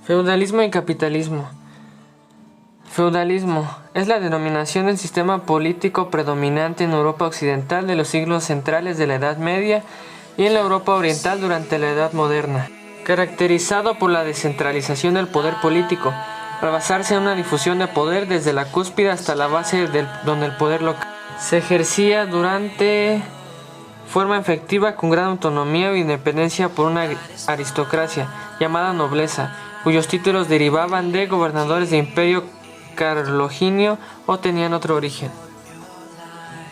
Feudalismo y capitalismo. Feudalismo es la denominación del sistema político predominante en Europa occidental de los siglos centrales de la Edad Media y en la Europa oriental durante la Edad Moderna, caracterizado por la descentralización del poder político, para basarse en una difusión de poder desde la cúspide hasta la base donde el poder local se ejercía durante forma efectiva con gran autonomía e independencia por una aristocracia llamada nobleza, cuyos títulos derivaban de gobernadores de imperio carolingio o tenían otro origen.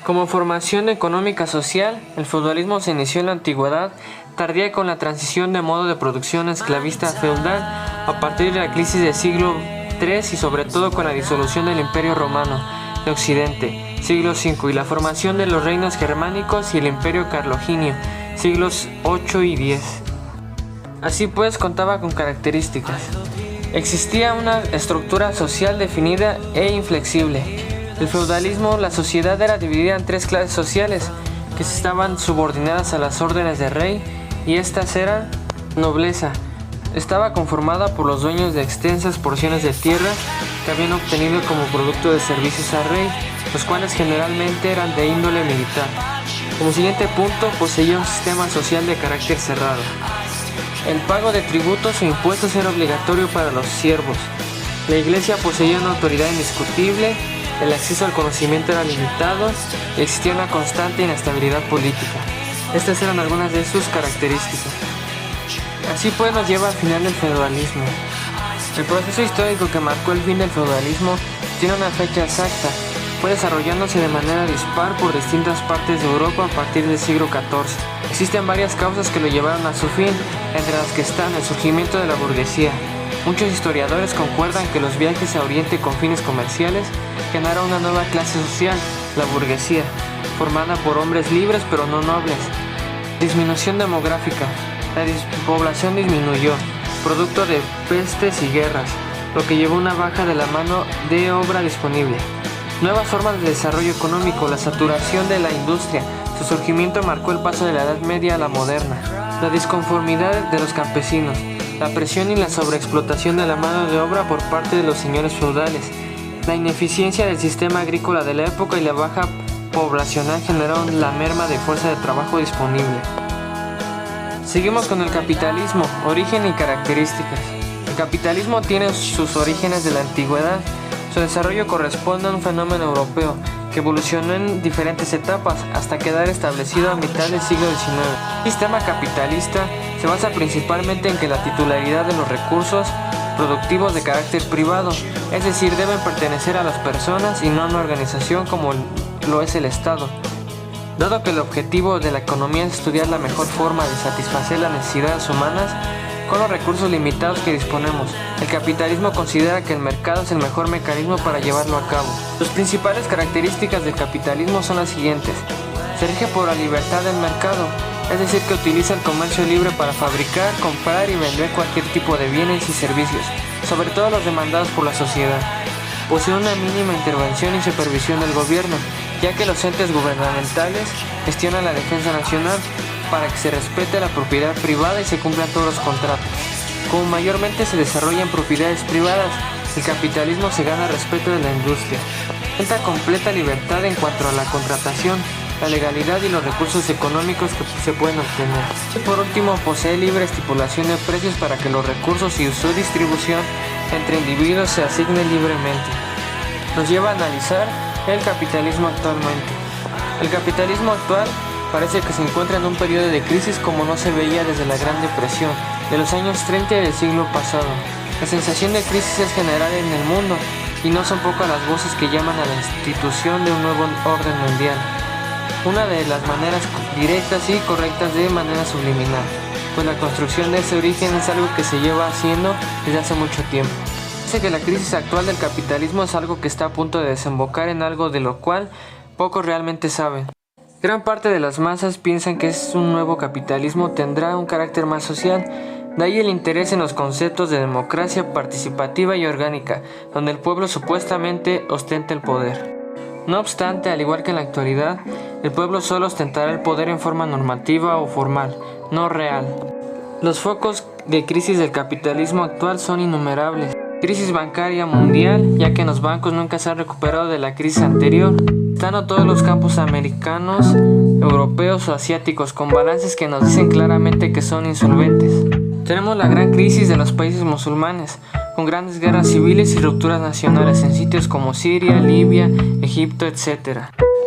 Como formación económica social, el feudalismo se inició en la antigüedad tardía con la transición de modo de producción esclavista feudal a partir de la crisis del siglo III y sobre todo con la disolución del Imperio Romano de Occidente, siglo V, y la formación de los reinos germánicos y el Imperio carolingio, siglos VIII y X. Así pues, contaba con características. Existía una estructura social definida e inflexible. El feudalismo, la sociedad era dividida en tres clases sociales que estaban subordinadas a las órdenes de rey, y estas eran: nobleza. Estaba conformada por los dueños de extensas porciones de tierra que habían obtenido como producto de servicios al rey, los cuales generalmente eran de índole militar. Como siguiente punto, poseía un sistema social de carácter cerrado. El pago de tributos o impuestos era obligatorio para los siervos. La iglesia poseía una autoridad indiscutible, el acceso al conocimiento era limitado y existía una constante inestabilidad política. Estas eran algunas de sus características. Así pues nos lleva al final del feudalismo. El proceso histórico que marcó el fin del feudalismo tiene una fecha exacta. Fue desarrollándose de manera dispar por distintas partes de Europa a partir del siglo XIV. Existen varias causas que lo llevaron a su fin, entre las que están el surgimiento de la burguesía. Muchos historiadores concuerdan que los viajes a Oriente con fines comerciales generaron una nueva clase social, la burguesía, formada por hombres libres pero no nobles. Disminución demográfica. La población disminuyó, producto de pestes y guerras, lo que llevó a una baja de la mano de obra disponible. Nuevas formas de desarrollo económico. La saturación de la industria. Su surgimiento marcó el paso de la Edad Media a la moderna. La disconformidad de los campesinos. La presión y la sobreexplotación de la mano de obra por parte de los señores feudales. La ineficiencia del sistema agrícola de la época y la baja poblacional generaron la merma de fuerza de trabajo disponible. Seguimos con el capitalismo, origen y características. El capitalismo tiene sus orígenes de la antigüedad. Su desarrollo corresponde a un fenómeno europeo que evolucionó en diferentes etapas hasta quedar establecido a mitad del siglo XIX. El sistema capitalista se basa principalmente en que la titularidad de los recursos productivos de carácter privado, es decir, deben pertenecer a las personas y no a una organización como lo es el Estado. Dado que el objetivo de la economía es estudiar la mejor forma de satisfacer las necesidades humanas con los recursos limitados que disponemos, el capitalismo considera que el mercado es el mejor mecanismo para llevarlo a cabo. Las principales características del capitalismo son las siguientes. Se rige por la libertad del mercado, es decir, que utiliza el comercio libre para fabricar, comprar y vender cualquier tipo de bienes y servicios, sobre todo los demandados por la sociedad. Posee una mínima intervención y supervisión del gobierno, ya que los entes gubernamentales gestionan la defensa nacional para que se respete la propiedad privada y se cumplan todos los contratos. Como mayormente se desarrolla en propiedades privadas, el capitalismo se gana respeto de la industria. Cuenta completa libertad en cuanto a la contratación, la legalidad y los recursos económicos que se pueden obtener. Y por último, posee libre estipulación de precios para que los recursos y su distribución entre individuos se asignen libremente. Nos lleva a analizar el capitalismo actualmente. El capitalismo actual parece que se encuentra en un periodo de crisis como no se veía desde la Gran Depresión de los años 30 del siglo pasado. La sensación de crisis es general en el mundo y no son pocas las voces que llaman a la institución de un nuevo orden mundial. Una de las maneras directas y correctas de manera subliminal, pues la construcción de ese origen es algo que se lleva haciendo desde hace mucho tiempo. Parece que la crisis actual del capitalismo es algo que está a punto de desembocar en algo de lo cual pocos realmente saben. Gran parte de las masas piensan que un nuevo capitalismo tendrá un carácter más social, de ahí el interés en los conceptos de democracia participativa y orgánica, donde el pueblo supuestamente ostenta el poder. No obstante, al igual que en la actualidad, el pueblo solo ostentará el poder en forma normativa o formal, no real. Los focos de crisis del capitalismo actual son innumerables. Crisis bancaria mundial, ya que los bancos nunca se han recuperado de la crisis anterior, estando todos los campos americanos, europeos o asiáticos con balances que nos dicen claramente que son insolventes. Tenemos la gran crisis de los países musulmanes, con grandes guerras civiles y rupturas nacionales en sitios como Siria, Libia, Egipto, etc.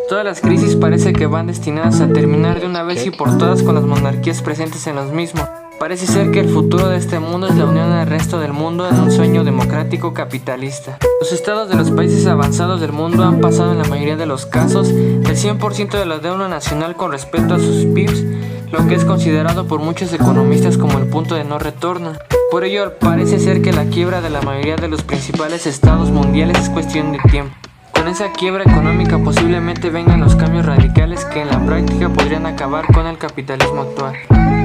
Todas las crisis parece que van destinadas a terminar de una vez y por todas con las monarquías presentes en los mismos. Parece ser que el futuro de este mundo es la unión del resto del mundo en un sueño democrático capitalista. Los estados de los países avanzados del mundo han pasado en la mayoría de los casos del 100% de la deuda nacional con respecto a sus PIBs, lo que es considerado por muchos economistas como el punto de no retorno. Por ello, parece ser que la quiebra de la mayoría de los principales estados mundiales es cuestión de tiempo. Con esa quiebra económica posiblemente vengan los cambios radicales que en la práctica podrían acabar con el capitalismo actual.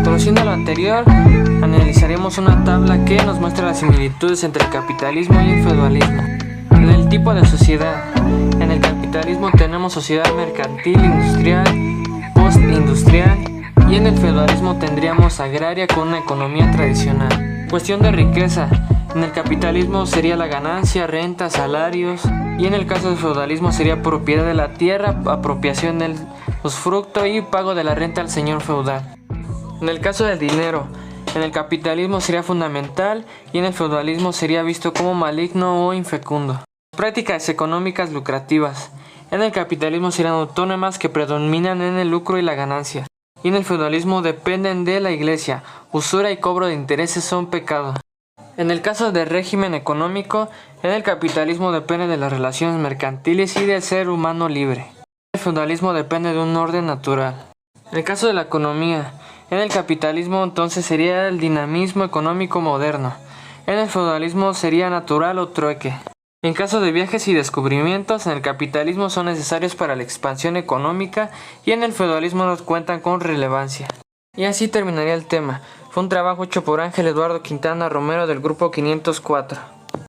Conociendo lo anterior, analizaremos una tabla que nos muestra las similitudes entre el capitalismo y el feudalismo. En el tipo de sociedad, en el capitalismo tenemos sociedad mercantil, industrial, postindustrial, y en el feudalismo tendríamos agraria con una economía tradicional. Cuestión de riqueza, en el capitalismo sería la ganancia, renta, salarios, y en el caso del feudalismo sería propiedad de la tierra, apropiación del usufructo y pago de la renta al señor feudal. En el caso del dinero, en el capitalismo sería fundamental y en el feudalismo sería visto como maligno o infecundo. Prácticas económicas lucrativas. En el capitalismo serían autónomas que predominan en el lucro y la ganancia. Y en el feudalismo dependen de la iglesia. Usura y cobro de intereses son pecado. En el caso del régimen económico, en el capitalismo depende de las relaciones mercantiles y del ser humano libre. El feudalismo depende de un orden natural. En el caso de la economía, en el capitalismo entonces sería el dinamismo económico moderno. En el feudalismo sería natural o trueque. En caso de viajes y descubrimientos, en el capitalismo son necesarios para la expansión económica y en el feudalismo no cuentan con relevancia. Y así terminaría el tema. Fue un trabajo hecho por Ángel Eduardo Quintana Romero del grupo 504.